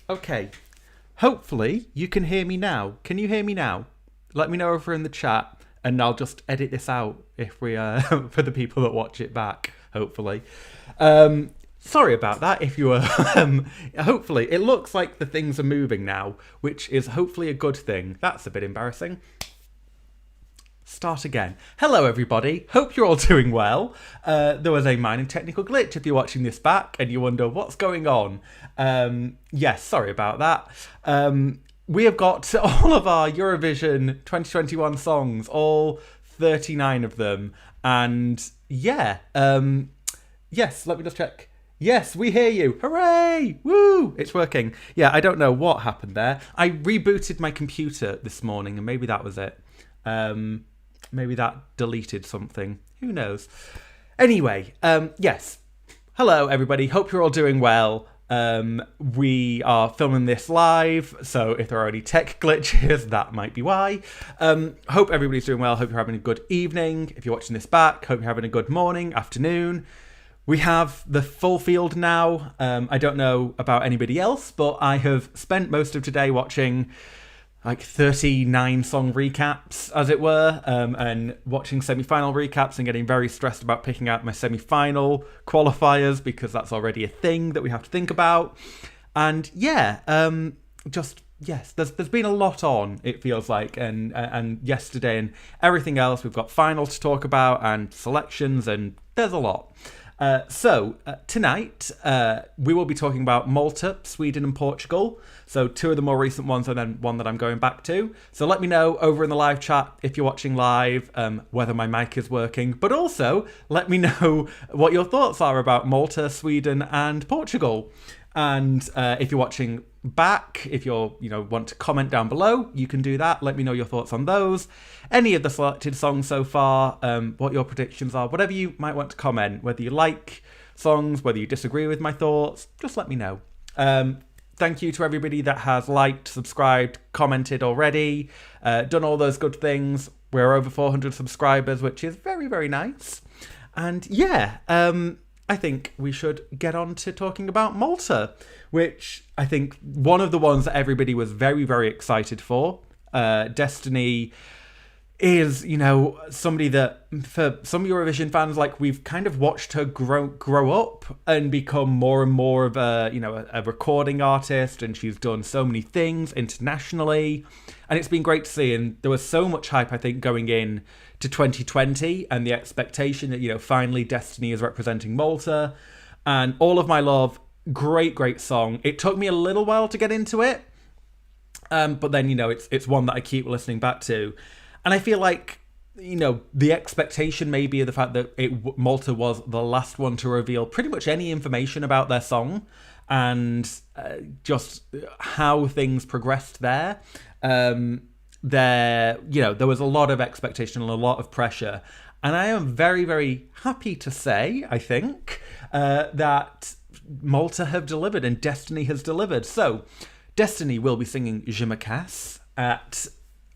Okay. Hopefully you can hear me now. Can you hear me now? Let me know over in the chat and I'll just edit this out if we for the people that watch it back, hopefully. Sorry about that if you were hopefully it looks like the things are moving now, which is hopefully a good thing. That's a bit embarrassing. Start again. Hello everybody, hope you're all doing well. There was a minor technical glitch if you're watching this back and you wonder what's going on. Yes, sorry about that. We have got all of our Eurovision 2021 songs, all 39 of them. And yeah, yes, let me just check. Yes, we hear you. Hooray! Woo! It's working. Yeah, I don't know what happened there. I rebooted my computer this morning and maybe that was it. Maybe that deleted something. Who knows? Anyway, yes. Hello, everybody. Hope you're all doing well. We are filming this live, so if there are any tech glitches, that might be why. Hope everybody's doing well. Hope you're having a good evening. If you're watching this back, hope you're having a good morning, afternoon. We have the full field now. I don't know about anybody else, but I have spent most of today watching like 39 song recaps, as it were, and watching semi-final recaps and getting very stressed about picking out my semi-final qualifiers because that's already a thing that we have to think about. And yeah, yes, there's been a lot on, it feels like, and yesterday and everything else. We've got final to talk about and selections, and there's a lot. So tonight we will be talking about Malta, Sweden and Portugal. So two of the more recent ones and then one that I'm going back to. So let me know over in the live chat if you're watching live whether my mic is working. But also let me know what your thoughts are about Malta, Sweden and Portugal. And if you're watching back, if you're want to comment down below, you can do that. Let me know your thoughts on those. Any of the selected songs so far, what your predictions are, whatever you might want to comment, whether you like songs, whether you disagree with my thoughts, just let me know. Thank you to everybody that has liked, subscribed, commented already, done all those good things. We're over 400 subscribers, which is very, very nice. And yeah, I think we should get on to talking about Malta, which I think one of the ones that everybody was very, very excited for. Destiny is, somebody that for some Eurovision fans, like we've kind of watched her grow up and become more and more of a recording artist, and she's done so many things internationally, and it's been great to see. And there was so much hype, I think, going in to 2020 and the expectation that, finally Destiny is representing Malta. And All of My Love, great song. It took me a little while to get into it, but then, it's one that I keep listening back to. And I feel like, the expectation maybe of the fact that Malta was the last one to reveal pretty much any information about their song and just how things progressed there. There was a lot of expectation and a lot of pressure. And I am very, very happy to say, I think, that Malta have delivered and Destiny has delivered. So Destiny will be singing Me Casse at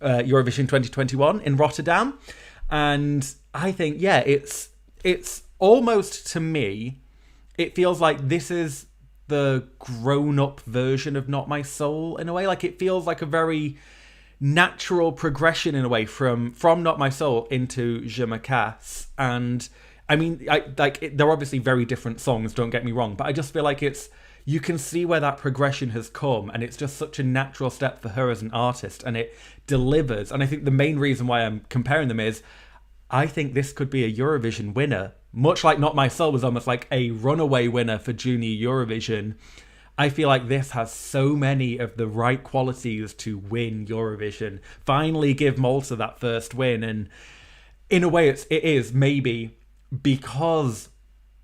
Eurovision 2021 in Rotterdam. And I think, yeah, it's almost, to me, it feels like this is the grown-up version of Not My Soul in a way. Like, it feels like a very natural progression in a way from Not My Soul into Me Casse. And I mean, they're obviously very different songs, don't get me wrong, but I just feel like you can see where that progression has come, and it's just such a natural step for her as an artist, and it delivers. And I think the main reason why I'm comparing them is I think this could be a Eurovision winner, much like Not My Soul was almost like a runaway winner for Junior Eurovision. I feel like this has so many of the right qualities to win Eurovision. Finally give Malta that first win. And in a way, it is maybe because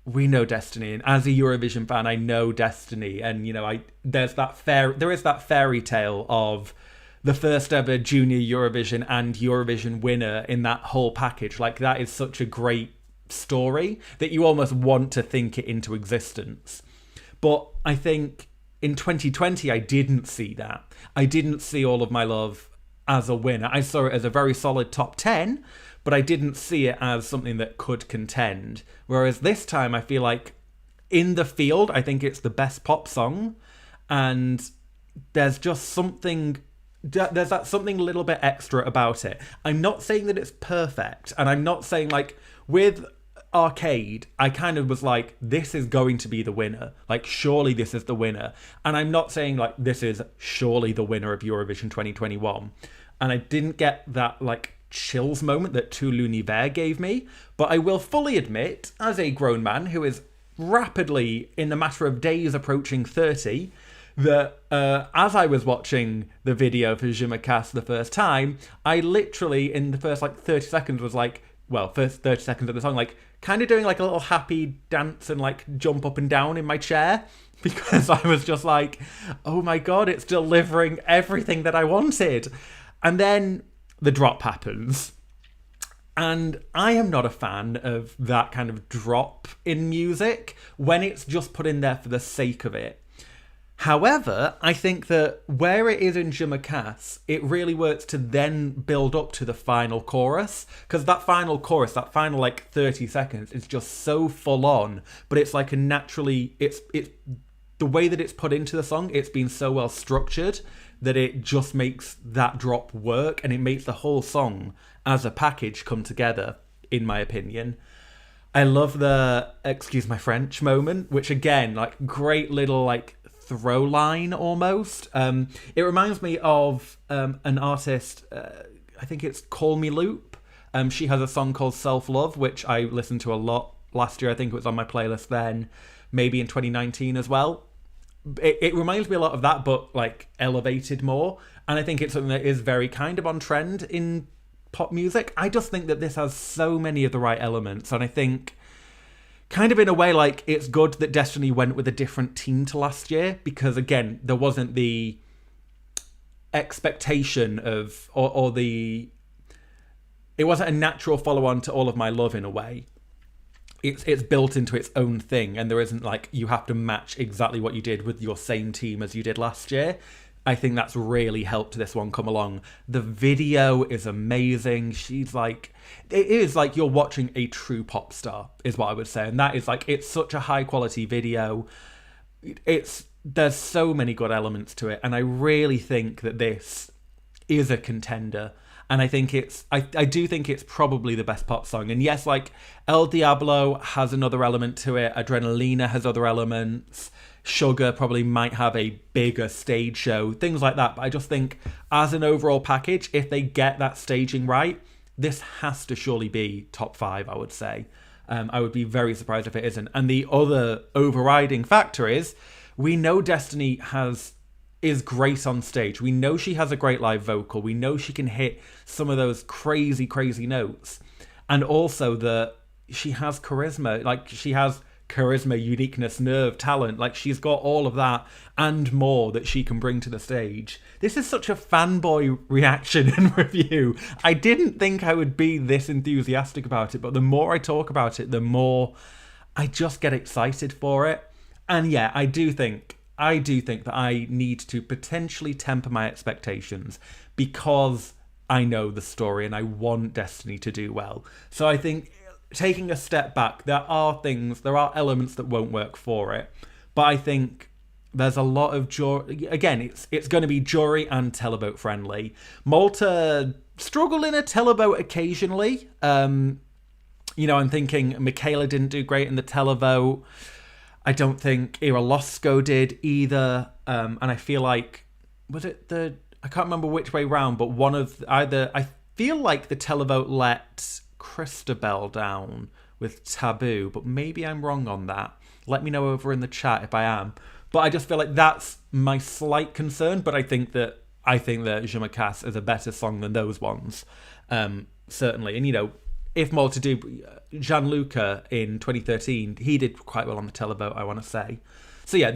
we know Destiny. And as a Eurovision fan, I know Destiny. And, there is that fairy tale of the first ever Junior Eurovision and Eurovision winner in that whole package. Like, that is such a great story that you almost want to think it into existence. But I think in 2020, I didn't see that. I didn't see All of My Love as a winner. I saw it as a very solid top 10, but I didn't see it as something that could contend. Whereas this time, I feel like in the field, I think it's the best pop song. And there's just something, there's that something a little bit extra about it. I'm not saying that it's perfect, and I'm not saying, like, with Arcade, I kind of was like, this is going to be the winner. Like, surely this is the winner. And I'm not saying, like, this is surely the winner of Eurovision 2021. And I didn't get that, like, chills moment that Tout l'univers gave me. But I will fully admit, as a grown man who is rapidly, in a matter of days, approaching 30, that as I was watching the video for Je Me Casse the first time, I literally, in the first, like, 30 seconds was like, well, first 30 seconds of the song, like, kind of doing, like, a little happy dance and, like, jump up and down in my chair, because I was just like, oh my god, it's delivering everything that I wanted. And then the drop happens. And I am not a fan of that kind of drop in music when it's just put in there for the sake of it. However, I think that where it is in Je Me Casse, it really works to then build up to the final chorus. Because that final chorus, that final, like, 30 seconds is just so full on. But it's like a naturally, it's the way that it's put into the song, it's been so well structured that it just makes that drop work. And it makes the whole song as a package come together, in my opinion. I love the, excuse my French moment, which again, like, great little, like, throw line almost. It reminds me of an artist, I think it's Call Me Loop. She has a song called Self Love, which I listened to a lot last year. I think it was on my playlist then, maybe in 2019 as well. It reminds me a lot of that, but, like, elevated more. And I think it's something that is very kind of on trend in pop music. I just think that this has so many of the right elements, and I think kind of in a way, like, it's good that Destiny went with a different team to last year, because again, there wasn't the expectation of, or the, it wasn't a natural follow-on to All of My Love in a way. It's built into its own thing, and there isn't, like, you have to match exactly what you did with your same team as you did last year. I think that's really helped this one come along. The video is amazing. She's like, it is like you're watching a true pop star, is what I would say. And that is, like, it's such a high quality video. There's so many good elements to it. And I really think that this is a contender. And I think I do think it's probably the best pop song. And yes, like, El Diablo has another element to it. Adrenalina has other elements. Sugar probably might have a bigger stage show, things like that. But I just think as an overall package, if they get that staging right, this has to surely be top 5, I would say. I would be very surprised if it isn't. And the other overriding factor is, we know Destiny is great on stage. We know she has a great live vocal. We know she can hit some of those crazy, crazy notes. And also that she has charisma. Like, she has charisma, uniqueness, nerve, talent. Like, she's got all of that and more that she can bring to the stage. This is such a fanboy reaction and review. I didn't think I would be this enthusiastic about it, but the more I talk about it, the more I just get excited for it. And yeah, I do think that I need to potentially temper my expectations, because I know the story and I want Destiny to do well. So I think, taking a step back, there are elements that won't work for it, but I think there's a lot of jury. Again, it's going to be jury and televote friendly. Malta struggle in a televote occasionally. I'm thinking Michaela didn't do great in the televote. I don't think Irolosco did either. And I feel like, I can't remember which way round, but I feel like the televote let Christabel down with Taboo, but maybe I'm wrong on that. Let me know over in the chat if I am. But I just feel like that's my slight concern. But I think that Je Me Casse is a better song than those ones, certainly. And if Malta do, Gianluca in 2013, he did quite well on the televote, I want to say. So yeah,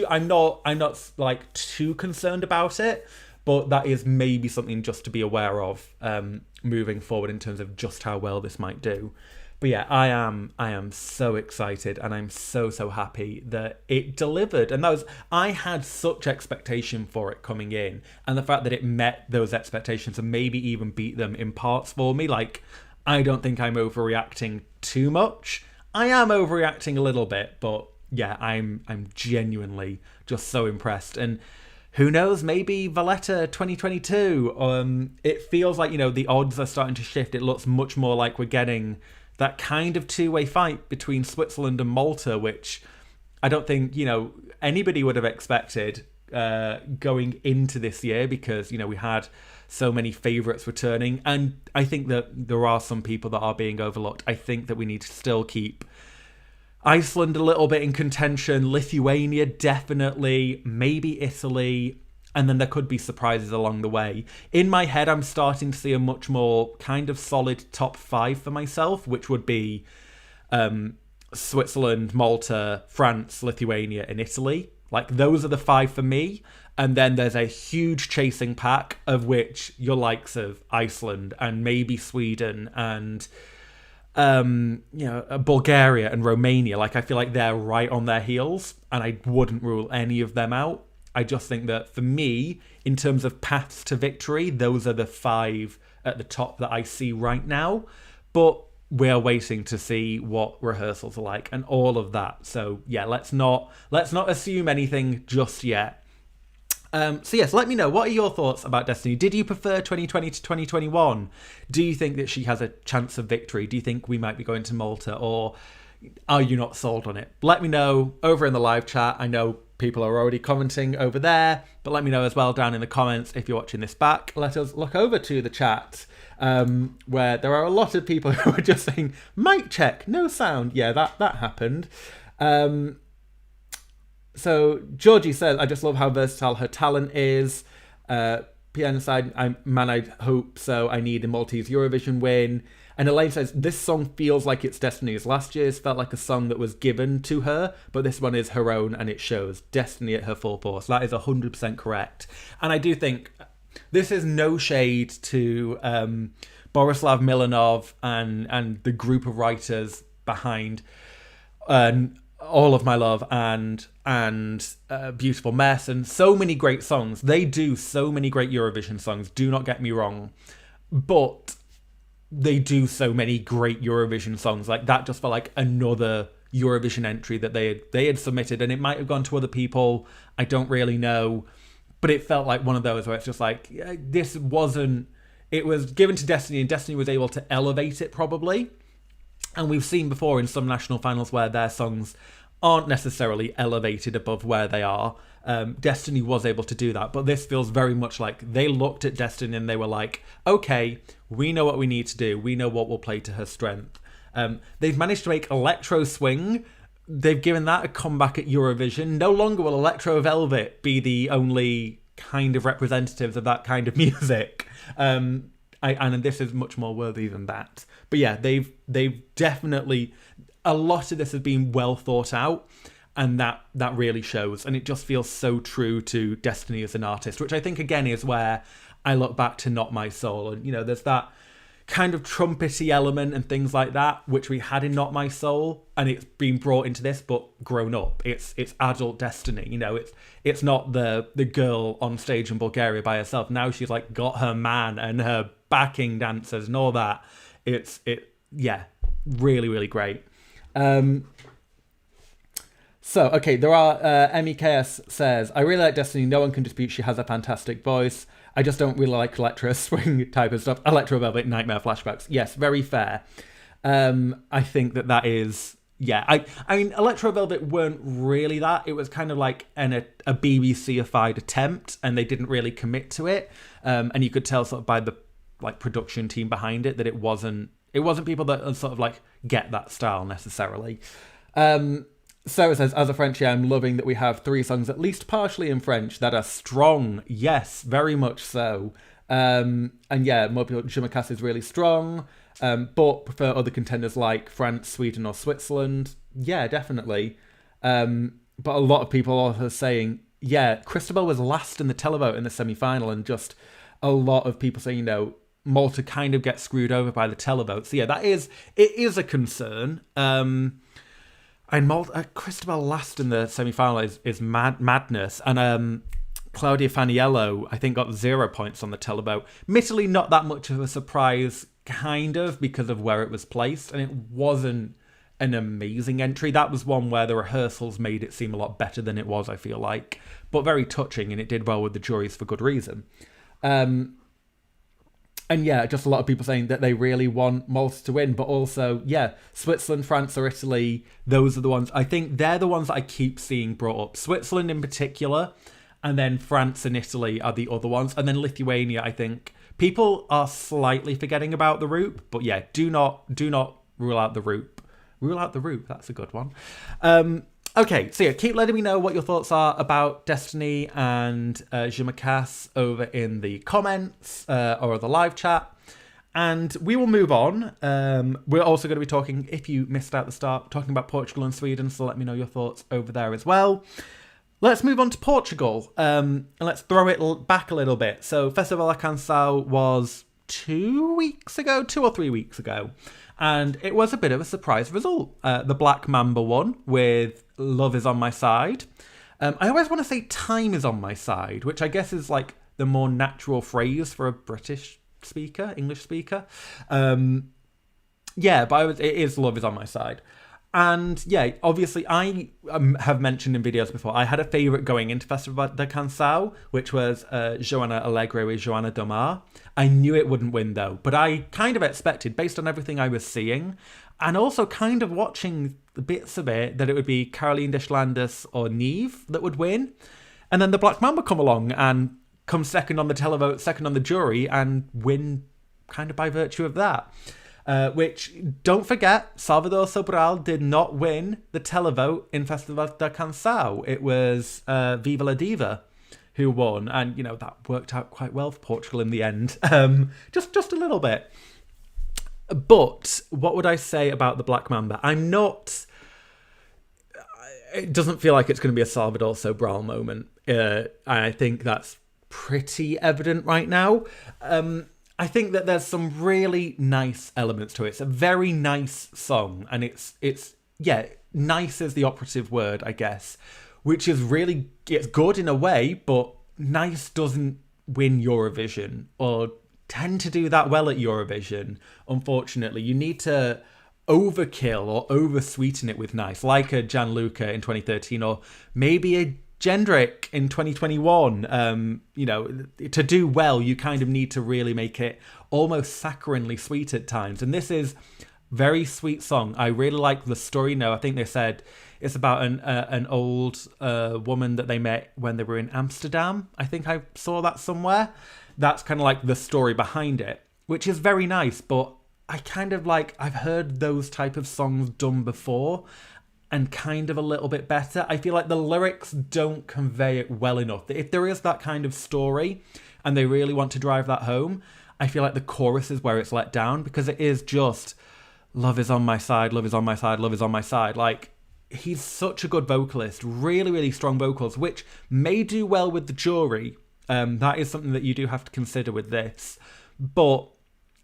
I'm not like too concerned about it. But that is maybe something just to be aware of moving forward in terms of just how well this might do. But yeah, I am so excited, and I'm so happy that it delivered. And I had such expectation for it coming in, and the fact that it met those expectations and maybe even beat them in parts for me. Like, I don't think I'm overreacting too much. I am overreacting a little bit, but yeah, I'm genuinely just so impressed. And who knows, maybe Valletta 2022. It feels like, the odds are starting to shift. It looks much more like we're getting that kind of two-way fight between Switzerland and Malta, which I don't think, anybody would have expected going into this year, because, we had so many favourites returning. And I think that there are some people that are being overlooked. I think that we need to still keep Iceland a little bit in contention, Lithuania definitely, maybe Italy, and then there could be surprises along the way. In my head, I'm starting to see a much more kind of solid top 5 for myself, which would be Switzerland, Malta, France, Lithuania, and Italy. Like, those are the 5 for me. And then there's a huge chasing pack, of which your likes of Iceland and maybe Sweden and Bulgaria and Romania, like, I feel like they're right on their heels, and I wouldn't rule any of them out. I just think that for me, in terms of paths to victory, those are the 5 at the top that I see right now. But we're waiting to see what rehearsals are like and all of that. So yeah, let's not assume anything just yet. So yes, let me know, what are your thoughts about Destiny? Did you prefer 2020 to 2021? Do you think that she has a chance of victory? Do you think we might be going to Malta, or are you not sold on it? Let me know over in the live chat. I know people are already commenting over there, but let me know as well down in the comments if you're watching this back. Let us look over to the chat, where there are a lot of people who are just saying, mic check, no sound. Yeah, that happened. So Georgie says, I just love how versatile her talent is. Piano side, I hope so. I need a Maltese Eurovision win. And Elaine says, this song feels like it's Destiny's. Last year's felt like a song that was given to her, but this one is her own, and it shows Destiny at her full force. That is 100% correct. And I do think this is no shade to Borislav Milanov and the group of writers behind All of My Love and Beautiful Mess, and so many great songs. They do so many great Eurovision songs, do not get me wrong, but they do so many great Eurovision songs. Like, that just felt like another Eurovision entry that they had submitted, and it might have gone to other people, I don't really know, but it felt like one of those where it's just like, this wasn't, it was given to Destiny, and Destiny was able to elevate it probably. And we've seen before in some national finals where their songs aren't necessarily elevated above where they are. Destiny was able to do that, but this feels very much like they looked at Destiny and they were like, okay, we know what we need to do. We know what will play to her strength. They've managed to make electro swing. They've given that a comeback at Eurovision. No longer will Electro Velvet be the only kind of representatives of that kind of music. And this is much more worthy than that. But yeah, they've definitely, a lot of this has been well thought out, and that really shows. And it just feels so true to Destiny as an artist, which I think, again, is where I look back to Not My Soul. And, there's that kind of trumpety element and things like that, which we had in Not My Soul, and it's been brought into this, but grown up. It's adult Destiny, it's not the girl on stage in Bulgaria by herself. Now she's like got her man and her backing dancers and all that. Yeah, really, really great. So, okay, there are, Me Casse says, I really like Destiny, no one can dispute she has a fantastic voice. I just don't really like electro swing type of stuff. Electro Velvet, Nightmare Flashbacks. Yes, very fair. I think that is, yeah. I mean, Electro Velvet weren't really that. It was kind of like a BBC-ified attempt, and they didn't really commit to it. And you could tell sort of by the production team behind it that it wasn't people that sort of get that style necessarily. Sarah says, as a Frenchie, I'm loving that we have 3 songs at least partially in French that are strong. Yes, very much so. And yeah, Je Me Casse is really strong, but prefer other contenders like France, Sweden or Switzerland. Yeah, definitely. But a lot of people are saying, yeah, Cristobal was last in the televote in the semi-final, and just a lot of people saying, Malta kind of gets screwed over by the televote. So yeah, it is a concern. And Cristobal last in the semi-final is madness. And Claudia Faniello, I think, got 0 points on the televote. Admittedly, not that much of a surprise, kind of, because of where it was placed. And it wasn't an amazing entry. That was one where the rehearsals made it seem a lot better than it was, I feel like, but very touching, and it did well with the juries for good reason. And yeah, just a lot of people saying that they really want Malta to win, but also, yeah, Switzerland, France, or Italy, those are the ones. I think they're the ones that I keep seeing brought up. Switzerland in particular, and then France and Italy are the other ones. And then Lithuania, I think. People are slightly forgetting about the Roop, but yeah, do not rule out the Roop. Rule out the Roop, that's a good one. Okay, so yeah, keep letting me know what your thoughts are about Destiny and Me Casse over in the comments or the live chat. And we will move on. We're also going to be talking, if you missed out the start, talking about Portugal and Sweden, so let me know your thoughts over there as well. Let's move on to Portugal, and let's throw it back a little bit. So Festival da Canção was 2 or 3 weeks ago. And it was a bit of a surprise result. The Black Mamba won with Love Is On My Side. I always want to say Time Is On My Side, which I guess is like the more natural phrase for a British speaker, English speaker. Yeah, but it is Love Is On My Side. And yeah, obviously I have mentioned in videos before, I had a favourite going into Festival da Canção, which was Joana Alegre with Joana do Mar. I knew it wouldn't win though, but I kind of expected, based on everything I was seeing, and also kind of watching the bits of it, that it would be Caroline Deslandes or Niamh that would win. And then the Black Mamba come along and come second on the televote, second on the jury, and win kind of by virtue of that. Which, don't forget, Salvador Sobral did not win the televote in Festival da Canção. It was Viva la Diva who won, and, you know, that worked out quite well for Portugal in the end. Just a little bit. But what would I say about the Black Mamba? It doesn't feel like it's going to be a Salvador Sobral moment. I think that's pretty evident right now. I think that there's some really nice elements to it. It's a very nice song, and it's nice is the operative word, I guess, which is really, it's good in a way, but nice doesn't win Eurovision or tend to do that well at Eurovision, unfortunately. You need to overkill or oversweeten it with nice, like a Gianluca in 2013, or maybe a Jendrik in 2021. You know, to do well, you kind of need to really make it almost saccharinely sweet at times. And this is very sweet song. I really like the story. Now, I think they said it's about an old woman that they met when they were in Amsterdam. I think I saw that somewhere. That's kind of like the story behind it, which is very nice. But I kind of like, I've heard those type of songs done before, and kind of a little bit better. I feel like the lyrics don't convey it well enough. If there is that kind of story and they really want to drive that home, I feel like the chorus is where it's let down, because it is just love is on my side, love is on my side, love is on my side. Like, he's such a good vocalist, really, really strong vocals, which may do well with the jury. That is something that you do have to consider with this. But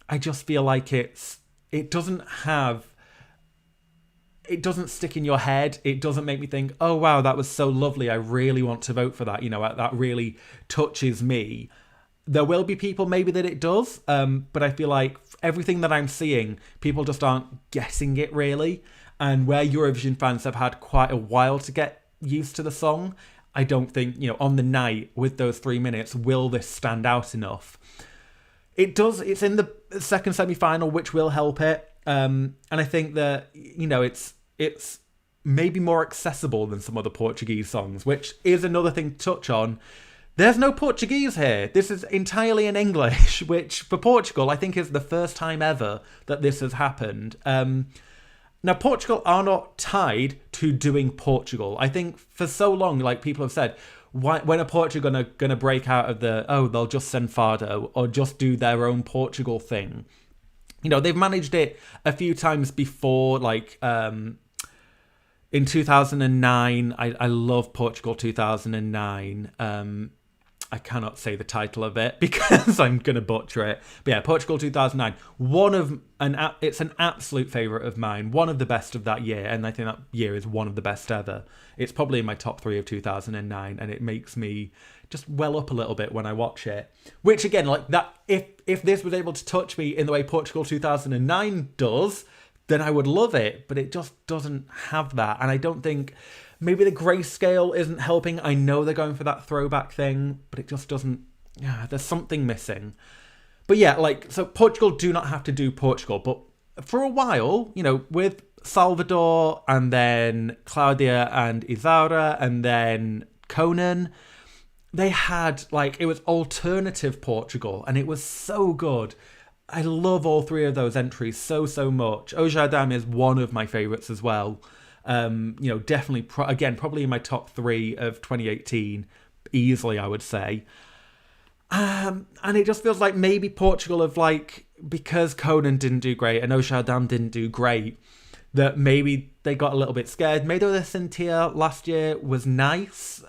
I just feel like it doesn't stick in your head. It doesn't make me think, oh, wow, that was so lovely. I really want to vote for that. You know, that really touches me. There will be people maybe that it does, but I feel like everything that I'm seeing, people just aren't getting it really. And where Eurovision fans have had quite a while to get used to the song, I don't think, you know, on the night with those 3 minutes, will this stand out enough? It does. It's in the second semi-final, which will help it. And I think that, you know, it's maybe more accessible than some other Portuguese songs, which is another thing to touch on. There's no Portuguese here. This is entirely in English, which for Portugal, I think is the first time ever that this has happened. Now, Portugal are not tied to doing Portugal. I think for so long, like people have said, when are Portugal gonna break out of they'll just send Fado or just do their own Portugal thing? You know, they've managed it a few times before, like in 2009. I love Portugal 2009. I cannot say the title of it because I'm going to butcher it. But yeah, Portugal 2009. It's an absolute favourite of mine. One of the best of that year. And I think that year is one of the best ever. It's probably in my top 3 of 2009. And it makes me just well up a little bit when I watch it. Which again, like that, if this was able to touch me in the way Portugal 2009 does, then I would love it. But it just doesn't have that. And I don't think maybe the grayscale isn't helping. I know they're going for that throwback thing, but it just doesn't. Yeah, there's something missing. But yeah, like, so Portugal do not have to do Portugal. But for a while, you know, with Salvador and then Claudia and Isaura and then Conan, they had, like, it was alternative Portugal and it was so good. I love all three of those entries so much. O Jardim is one of my favourites as well. You know, definitely, again, probably in my top 3 of 2018, easily, I would say. And it just feels like maybe Portugal have, like, because Conan didn't do great and O Jardim didn't do great, that maybe they got a little bit scared. Medo de Sentir last year was nice.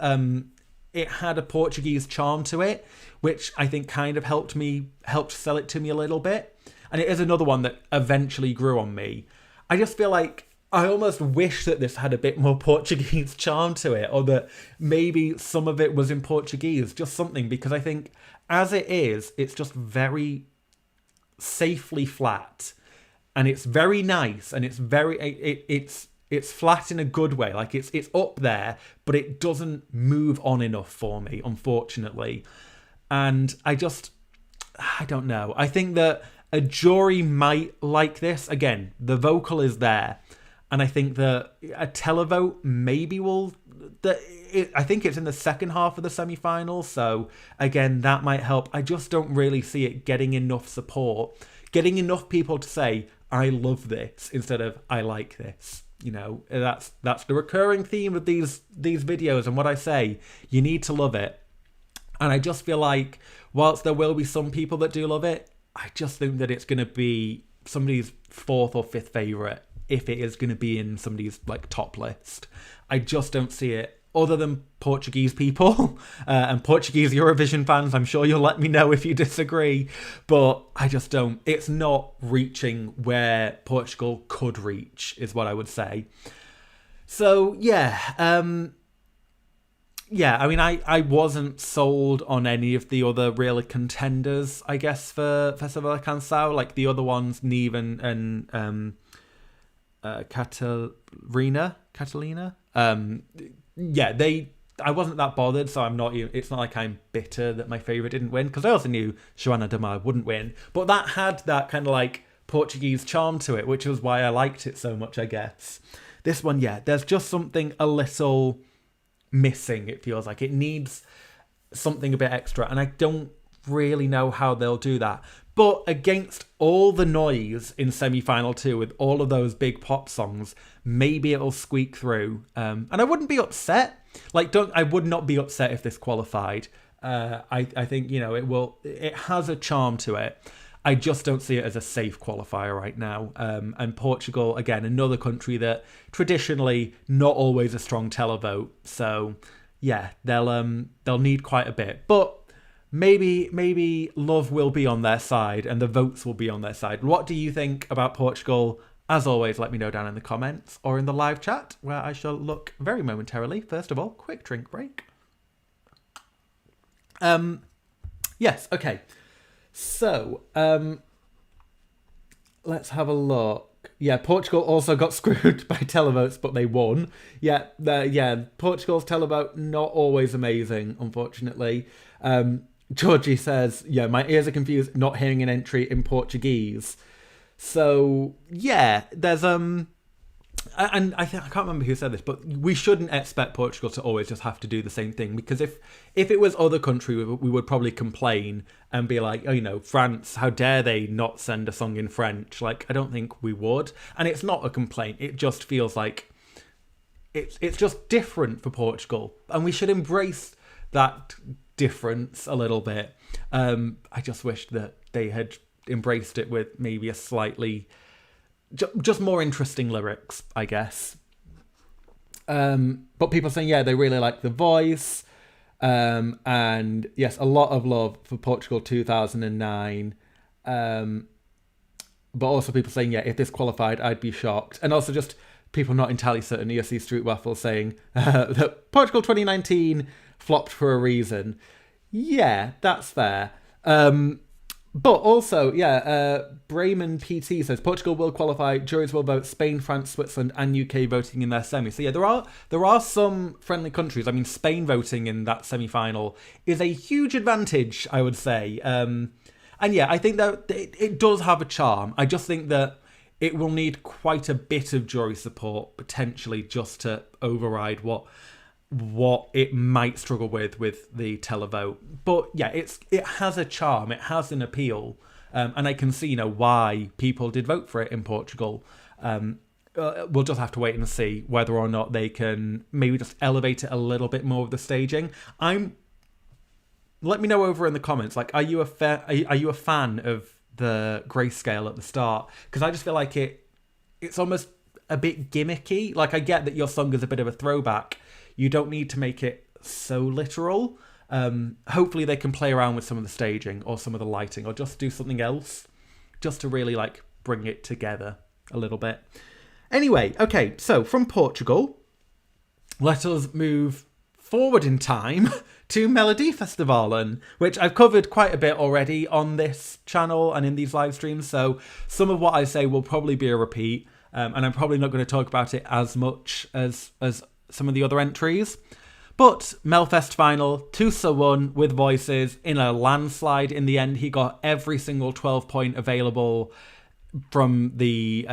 It had a Portuguese charm to it, which I think kind of helped sell it to me a little bit. And it is another one that eventually grew on me. I just feel like I almost wish that this had a bit more Portuguese charm to it, or that maybe some of it was in Portuguese, just something, because I think as it is, it's just very safely flat. And it's very nice, and it's very it's flat in a good way. Like it's up there, but it doesn't move on enough for me, unfortunately. And I don't know. I think that a jury might like this. Again, the vocal is there, and I think that a televote maybe will. I think it's in the second half of the semi-final, so again that might help. I just don't really see it getting enough support, getting enough people to say, I love this, instead of I like this. You know, that's the recurring theme of these videos, and what I say, you need to love it. And I just feel like, whilst there will be some people that do love it, I just think that it's going to be somebody's 4th or 5th favourite, if it is going to be in somebody's, like, top list. I just don't see it. Other than Portuguese people and Portuguese Eurovision fans, I'm sure you'll let me know if you disagree, but I just don't. It's not reaching where Portugal could reach, is what I would say. So, yeah. Yeah, I mean, I wasn't sold on any of the other real contenders, I guess, for Festival de Canção, like the other ones, Neve and Catalina. Yeah, I wasn't that bothered, so it's not like I'm bitter that my favourite didn't win, because I also knew Joana de Mar wouldn't win, but that had that kind of like Portuguese charm to it, which was why I liked it so much, I guess. This one, yeah, there's just something a little missing, it feels like. It needs something a bit extra, and I don't really know how they'll do that. But against all the noise in semi-final 2 with all of those big pop songs, maybe it'll squeak through. And I wouldn't be upset. I would not be upset if this qualified. I think, you know, it has a charm to it. I just don't see it as a safe qualifier right now. And Portugal, again, another country that traditionally not always a strong televote. So yeah, they'll need quite a bit. But maybe love will be on their side and the votes will be on their side. What do you think about Portugal? As always, let me know down in the comments or in the live chat, where I shall look very momentarily. First of all, quick drink break. Yes, okay. So, let's have a look. Yeah, Portugal also got screwed by televotes, but they won. Yeah, Portugal's televote, not always amazing, unfortunately. Georgie says, yeah, my ears are confused not hearing an entry in Portuguese. So, yeah, there's, and I can't remember who said this, but we shouldn't expect Portugal to always just have to do the same thing, because if it was other country, we would probably complain and be like, oh, you know, France, how dare they not send a song in French? Like, I don't think we would. And it's not a complaint. It just feels like it's just different for Portugal, and we should embrace that difference a little bit. I just wish that they had embraced it with maybe a slightly just more interesting lyrics, I guess. But people saying, yeah, they really like the voice. And yes, a lot of love for Portugal 2009. But also people saying, yeah, if this qualified, I'd be shocked. And also just people not entirely certain, ESC Street Waffle saying that Portugal 2019 flopped for a reason. Yeah, that's fair. But also, Brayman PT says Portugal will qualify. Juries will vote Spain, France, Switzerland, and UK voting in their semi. So yeah, there are some friendly countries. I mean, Spain voting in that semi-final is a huge advantage, I would say. And yeah, I think that it does have a charm. I just think that it will need quite a bit of jury support potentially just to override what it might struggle with the televote. But yeah, it has a charm, it has an appeal, and I can see why people did vote for it in Portugal. We'll just have to wait and see whether or not they can maybe just elevate it a little bit more with the staging. Let me know over in the comments. Like, are you a fan of the grayscale at the start? Because I just feel like it's almost a bit gimmicky. Like, I get that your song is a bit of a throwback. You don't need to make it so literal. Hopefully they can play around with some of the staging or some of the lighting or just do something else just to really bring it together a little bit. Anyway, okay, so from Portugal, let us move forward in time to Melodifestivalen, which I've covered quite a bit already on this channel and in these live streams. So some of what I say will probably be a repeat, and I'm probably not going to talk about it as much as some of the other entries. But Melfest final, Tusse won with Voices in a landslide. In the end, he got every single 12 point available from the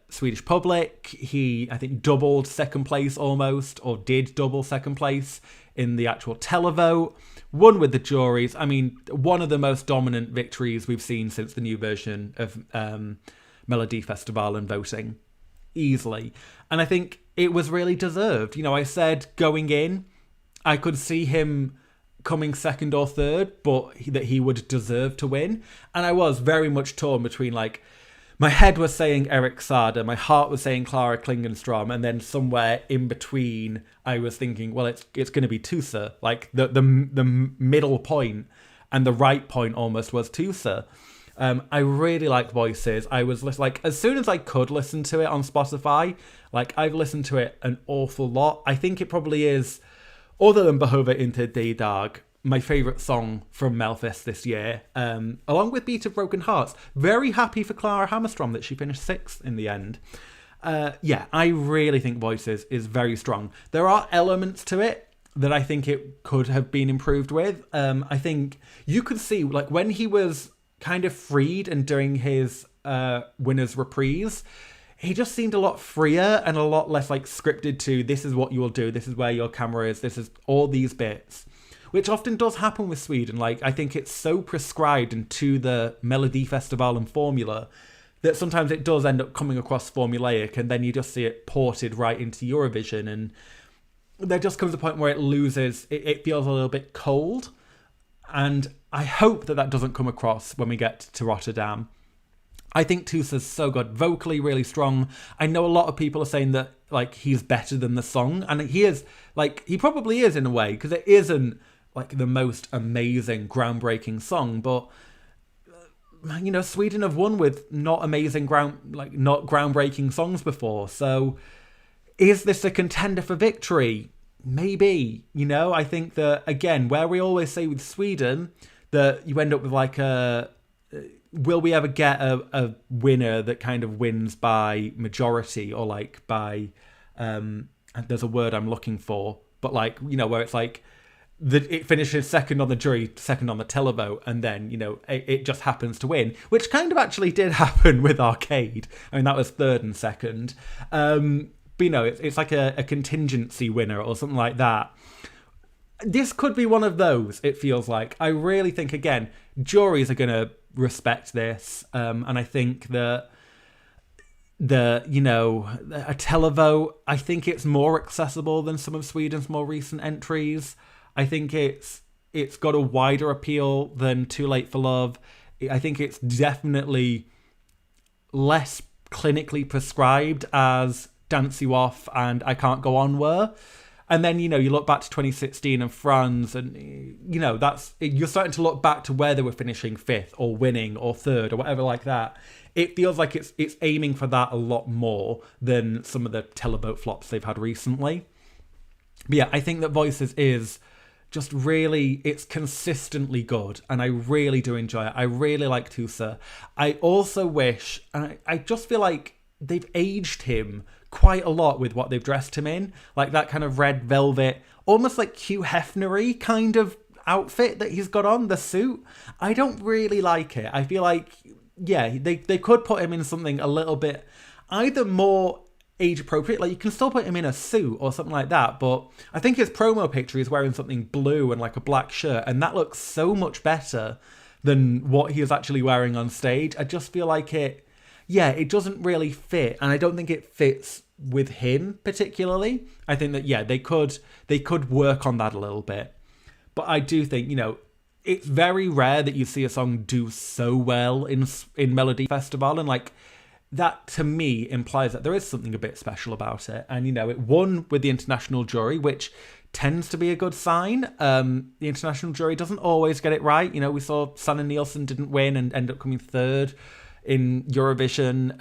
Swedish public. He, I think, doubled second place almost, or did double second place in the actual televote. Won with the juries. I mean, one of the most dominant victories we've seen since the new version of Melodifestivalen voting. Easily. And I think it was really deserved. I said going in, I could see him coming second or third, but that he would deserve to win. And I was very much torn between, my head was saying Eric Saade, my heart was saying Clara Klingenstrom, and then somewhere in between, I was thinking, well, it's going to be Tusse. The middle point and the right point almost was Tusse. I really like Voices. I was as soon as I could listen to it on Spotify, I've listened to it an awful lot. I think it probably is, other than Behöver inte die Dag, my favourite song from Melfest this year, along with Beat of Broken Hearts. Very happy for Clara Hammerstrom that she finished 6th in the end. I really think Voices is very strong. There are elements to it that I think it could have been improved with. I think you could see, when he was kind of freed and doing his winner's reprise, he just seemed a lot freer and a lot less scripted to, this is what you will do, this is where your camera is, this is all these bits, which often does happen with Sweden. I think it's so prescribed into the Melodifestivalen formula that sometimes it does end up coming across formulaic, and then you just see it ported right into Eurovision, and there just comes a point where it loses, it feels a little bit cold. And I hope that doesn't come across when we get to Rotterdam. I think Tusse's so good, vocally really strong. I know a lot of people are saying that he's better than the song, and he is, he probably is in a way, because it isn't the most amazing, groundbreaking song, but Sweden have won with not amazing not groundbreaking songs before. So is this a contender for victory? Maybe. I think that, again, where we always say with Sweden that you end up with will we ever get a winner that kind of wins by majority, or by there's a word I'm looking for, but where it's it finishes second on the jury, second on the televote, and then it just happens to win, which kind of actually did happen with Arcade. I mean, that was third and second. But it's like a contingency winner or something like that. This could be one of those, it feels like. I really think, again, juries are going to respect this. And I think that a televote, I think it's more accessible than some of Sweden's more recent entries. I think it's got a wider appeal than Too Late for Love. I think it's definitely less clinically prescribed as Dance You Off and I Can't Go On were. And then, you look back to 2016 and Franz, and, you're starting to look back to where they were finishing 5th or winning or 3rd or whatever like that. It feels like it's aiming for that a lot more than some of the televote flops they've had recently. But yeah, I think that Voices is just really, it's consistently good, and I really do enjoy it. I really like Tusse. I also wish, and I just feel like they've aged him quite a lot with what they've dressed him in, like that kind of red velvet, almost like Hugh Hefner-y kind of outfit that he's got on, the suit. I don't really like it. I feel like, yeah, they could put him in something a little bit either more age appropriate, like you can still put him in a suit or something like that, but I think his promo picture he's wearing something blue and like a black shirt, and that looks so much better than what he is actually wearing on stage. I just feel like it doesn't really fit, and I don't think it fits with him particularly. I think that, yeah, they could work on that a little bit. But I do think, it's very rare that you see a song do so well in Melodifestivalen, and like that to me implies that there is something a bit special about it. And, it won with the international jury, which tends to be a good sign. The international jury doesn't always get it right. We saw Sanna Nielsen didn't win and ended up coming third in Eurovision.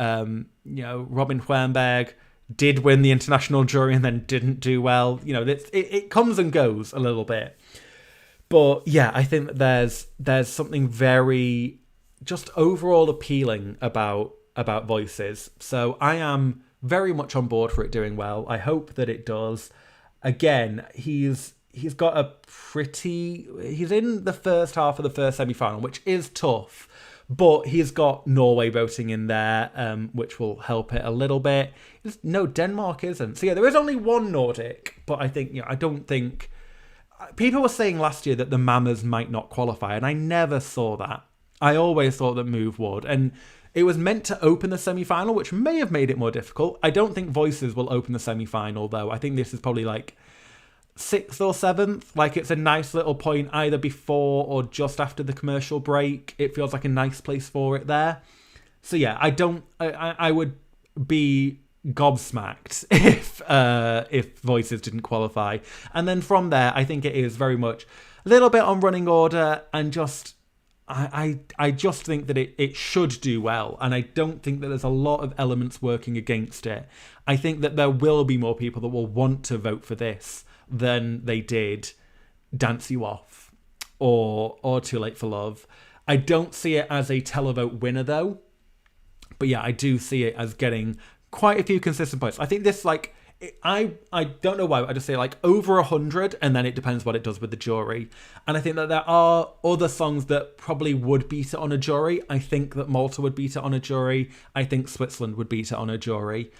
Robin Wernberg did win the international jury and then didn't do well. It comes and goes a little bit. But yeah, I think that there's something very just overall appealing about Voices. So I am very much on board for it doing well. I hope that it does. Again, he's got he's in the first half of the first semi-final, which is tough, but he's got Norway voting in there, which will help it a little bit. No, Denmark isn't. So yeah, there is only one Nordic, but I think, I don't think... People were saying last year that the Mamas might not qualify, and I never saw that. I always thought that Move would, and it was meant to open the semi-final, which may have made it more difficult. I don't think Voices will open the semi-final, though. I think this is probably like 6th or 7th. Like, it's a nice little point either before or just after the commercial break. It feels like a nice place for it there. So yeah, I would be gobsmacked if Voices didn't qualify. And then from there, I think it is very much a little bit on running order, and just I just think that it should do well, and I don't think that there's a lot of elements working against it. I think that there will be more people that will want to vote for this than they did Dance You Off or Too Late for Love. I don't see it as a televote winner though, but yeah, I do see it as getting quite a few consistent points. I think this, like, I don't know why, I just say like over 100, and then it depends what it does with the jury. And I think that there are other songs that probably would beat it on a jury. I think that Malta would beat it on a jury. I think Switzerland would beat it on a jury.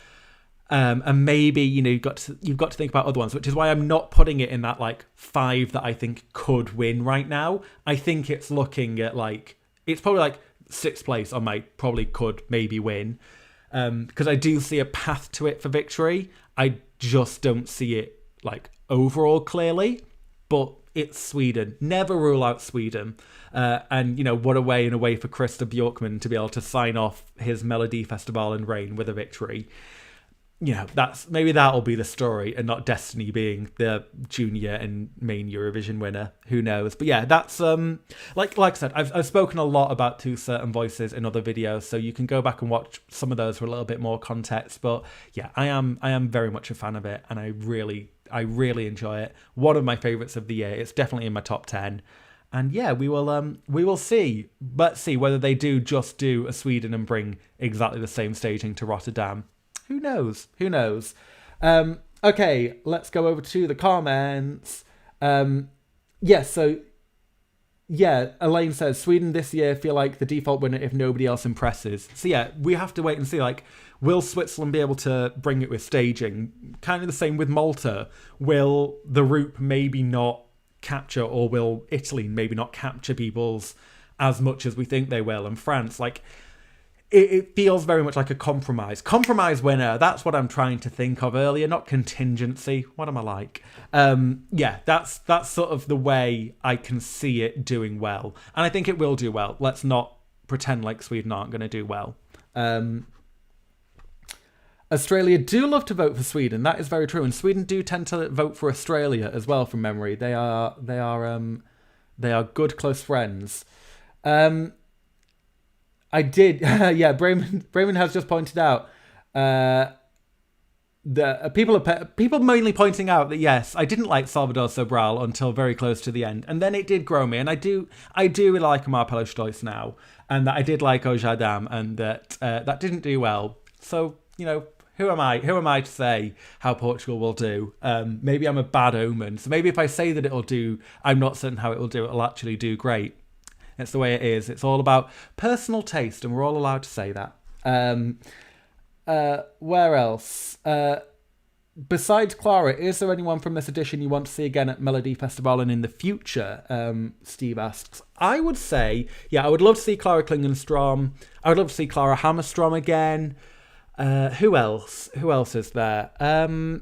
And maybe, you've got to think about other ones, which is why I'm not putting it in that like 5 that I think could win right now. I think it's looking at it's probably like 6th place on my probably could maybe win. Because I do see a path to it for victory. I just don't see it like overall clearly, but it's Sweden. Never rule out Sweden. And what a way for Christer Björkman to be able to sign off his Melodifestivalen reign with a victory. That'll be the story, and not Destiny being the junior and main Eurovision winner. Who knows? But yeah, that's like I said, I've spoken a lot about Tusse and Voices in other videos, so you can go back and watch some of those for a little bit more context. But yeah, I am very much a fan of it, and I really enjoy it. One of my favorites of the year. It's definitely in my top 10. And yeah, we will see. Let's see whether they just do a Sweden and bring exactly the same staging to Rotterdam. Who knows? Okay, let's go over to the comments. Elaine says, Sweden this year feel like the default winner if nobody else impresses. So yeah, we have to wait and see, will Switzerland be able to bring it with staging? Kind of the same with Malta. Will the Roop maybe not capture, or will Italy maybe not capture people's as much as we think they will? And France, it feels very much like a compromise winner. That's what I'm trying to think of earlier, not contingency. What am I like? That's sort of the way I can see it doing well, and I think it will do well. Let's not pretend like Sweden aren't going to do well. Australia do love to vote for Sweden. That is very true, and Sweden do tend to vote for Australia as well from memory. They are good close friends. I did, Bremen has just pointed out, the people mainly pointing out that yes, I didn't like Salvador Sobral until very close to the end, and then it did grow me, and I do really like Marpelo Stoice now, and that I did like Ojadam, and that that didn't do well. So who am I? Who am I to say how Portugal will do? Maybe I'm a bad omen. So maybe if I say that it'll do, I'm not certain how it will do. It'll actually do great. It's the way it is. It's all about personal taste, and we're all allowed to say that. Where else? Besides Clara, is there anyone from this edition you want to see again at Melodifestivalen in the future? Steve asks. I would say, yeah, I would love to see Clara Klingenstrom. I would love to see Clara Hammerstrom again. Who else? Who else is there? I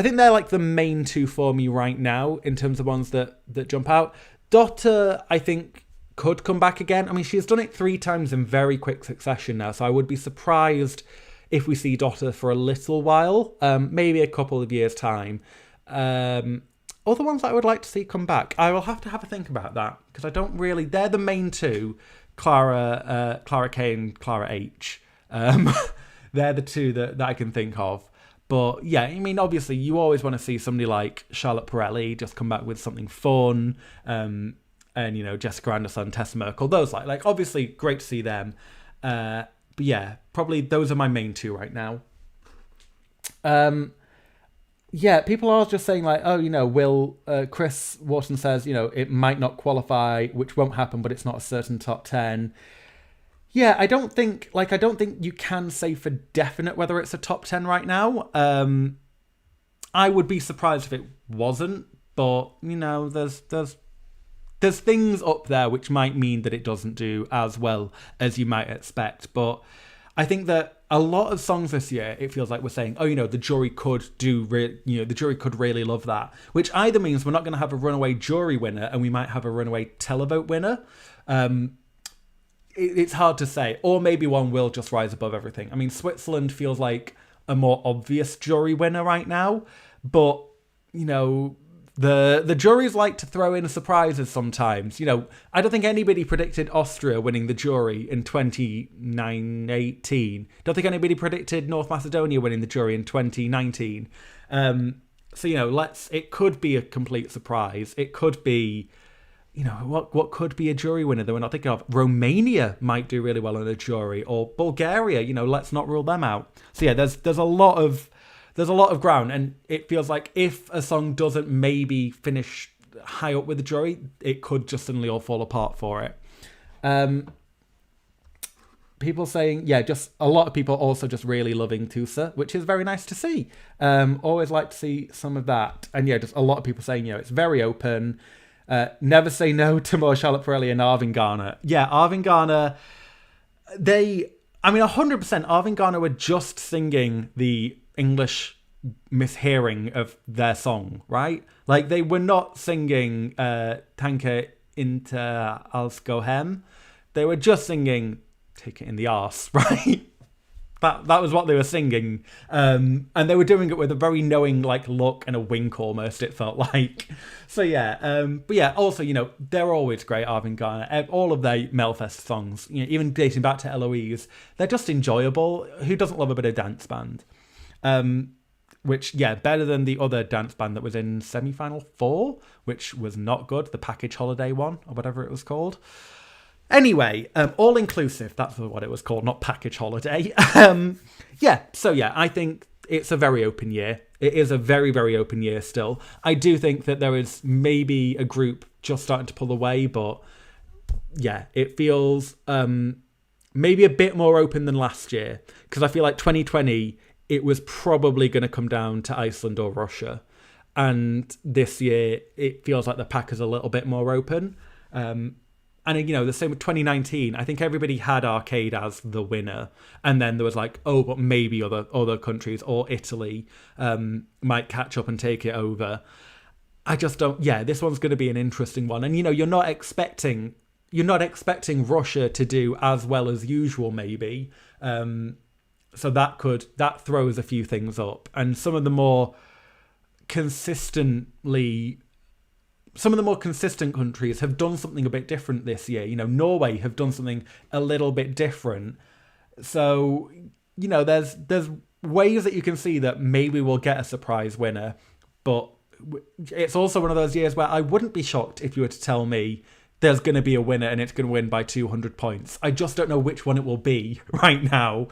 think they're like the main two for me right now in terms of ones that jump out. Dotter, I think, could come back again. I mean, she's done it 3 times in very quick succession now, so I would be surprised if we see Dotter for a little while, maybe a couple of years' time. Other ones that I would like to see come back, I will have to have a think about that, because I don't really... They're the main two, Clara K and Clara H. They're the two that I can think of. But yeah, I mean, obviously, you always want to see somebody like Charlotte Pirelli just come back with something fun. And, Jessica Anderson, Tessa Merkel, those like obviously great to see them. But yeah, probably those are my main two right now. Yeah, people are just saying like, will Chris Wharton says, it might not qualify, which won't happen, but it's not a certain top 10. Yeah, I don't think you can say for definite whether it's a top 10 right now. I would be surprised if it wasn't, but there's things up there which might mean that it doesn't do as well as you might expect. But I think that a lot of songs this year, it feels like we're saying, the jury could the jury could really love that, which either means we're not going to have a runaway jury winner and we might have a runaway televote winner. It's hard to say, or maybe one will just rise above everything. I mean, Switzerland feels like a more obvious jury winner right now, but the juries like to throw in surprises sometimes. I don't think anybody predicted Austria winning the jury in 2018. Don't think anybody predicted North Macedonia winning the jury in 2019. It could be a complete surprise. It could be, what could be a jury winner that we're not thinking of? Romania might do really well in a jury, or Bulgaria. Let's not rule them out. So yeah, there's a lot of ground, and it feels like if a song doesn't maybe finish high up with the jury, it could just suddenly all fall apart for it. People saying, just a lot of people also just really loving Tusse, which is very nice to see. Always like to see some of that. And just a lot of people saying, it's very open. Never say no to more Charlotte Pirelli and Arvin Garner. Yeah, Arvin Garner, 100% Arvin Garner were just singing the English mishearing of their song, right? Like, they were not singing Tanke Inter als Gohem. They were just singing Take It in the Arse, right? That was what they were singing. And they were doing it with a very knowing look and a wink almost, it felt like. So yeah, but yeah, also, they're always great, Arvin Garner. All of their Melfest songs, even dating back to Eloise, they're just enjoyable. Who doesn't love a bit of dance band? Which, better than the other dance band that was in semi-final 4, which was not good, the Package Holiday one, or whatever it was called. Anyway, all-inclusive, that's what it was called, not Package Holiday. I think it's a very open year. It is a very, very open year still. I do think that there is maybe a group just starting to pull away, but yeah, it feels maybe a bit more open than last year, because I feel like 2020, it was probably going to come down to Iceland or Russia. And this year, it feels like the pack is a little bit more open. And, the same with 2019. I think everybody had Arcade as the winner. And then there was but maybe other countries or Italy might catch up and take it over. I just don't... Yeah, this one's going to be an interesting one. And, you're not expecting Russia to do as well as usual, maybe. So that throws a few things up. And some of the more consistent countries have done something a bit different this year. Norway have done something a little bit different. So, you know, there's ways that you can see that maybe we'll get a surprise winner, but it's also one of those years where I wouldn't be shocked if you were to tell me there's going to be a winner and it's going to win by 200 points. I just don't know which one it will be right now.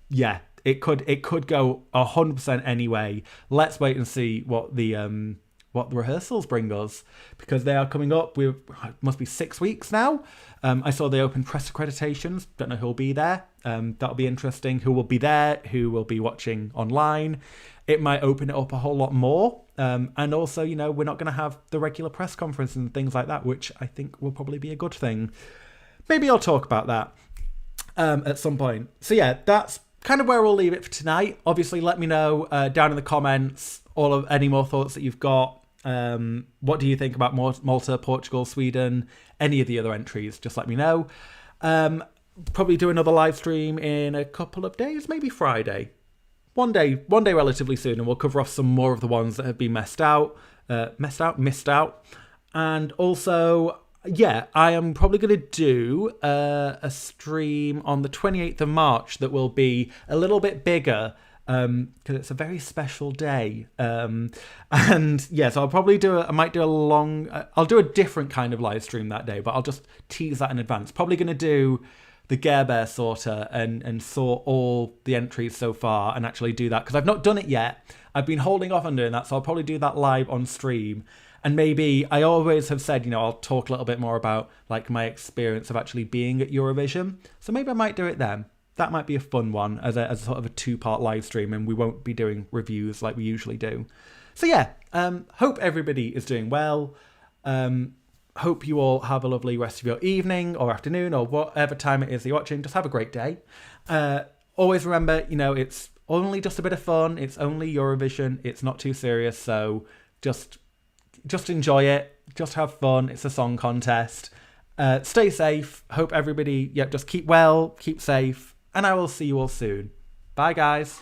Yeah, it could go 100% anyway. Let's wait and see what the rehearsals bring us, because they are coming up. It must be 6 weeks now. I saw they opened press accreditations. Don't know who'll be there. That'll be interesting. Who will be there? Who will be watching online? It might open it up a whole lot more. And also, you know, we're not going to have the regular press conference and things like that, which I think will probably be a good thing. Maybe I'll talk about that at some point. So yeah, that's kind of where we'll leave it for tonight. Obviously, let me know down in the comments any more thoughts that you've got. What do you think about Malta, Portugal, Sweden, any of the other entries? Just let me know. Probably do another live stream in a couple of days, maybe Friday. One day relatively soon, and we'll cover off some more of the ones that have been missed out. And also, yeah, I am probably going to do a stream on the 28th of March that will be a little bit bigger, because it's a very special day. And yeah, so I'll probably I'll do a different kind of live stream that day, but I'll just tease that in advance. Probably going to do the Gare Bear sorter and sort all the entries so far and actually do that, because I've not done it yet. I've been holding off on doing that, so I'll probably do that live on stream. And maybe, I always have said, you know, I'll talk a little bit more about like my experience of actually being at Eurovision. So maybe I might do it then. That might be a fun one as a sort of a 2-part live stream, and we won't be doing reviews like we usually do. So yeah, hope everybody is doing well. Hope you all have a lovely rest of your evening or afternoon or whatever time it is you're watching. Just have a great day. Always remember, you know, it's only just a bit of fun. It's only Eurovision. It's not too serious. So just enjoy it. Just have fun. It's a song contest. Stay safe. Hope everybody, just keep well, keep safe. And I will see you all soon. Bye, guys.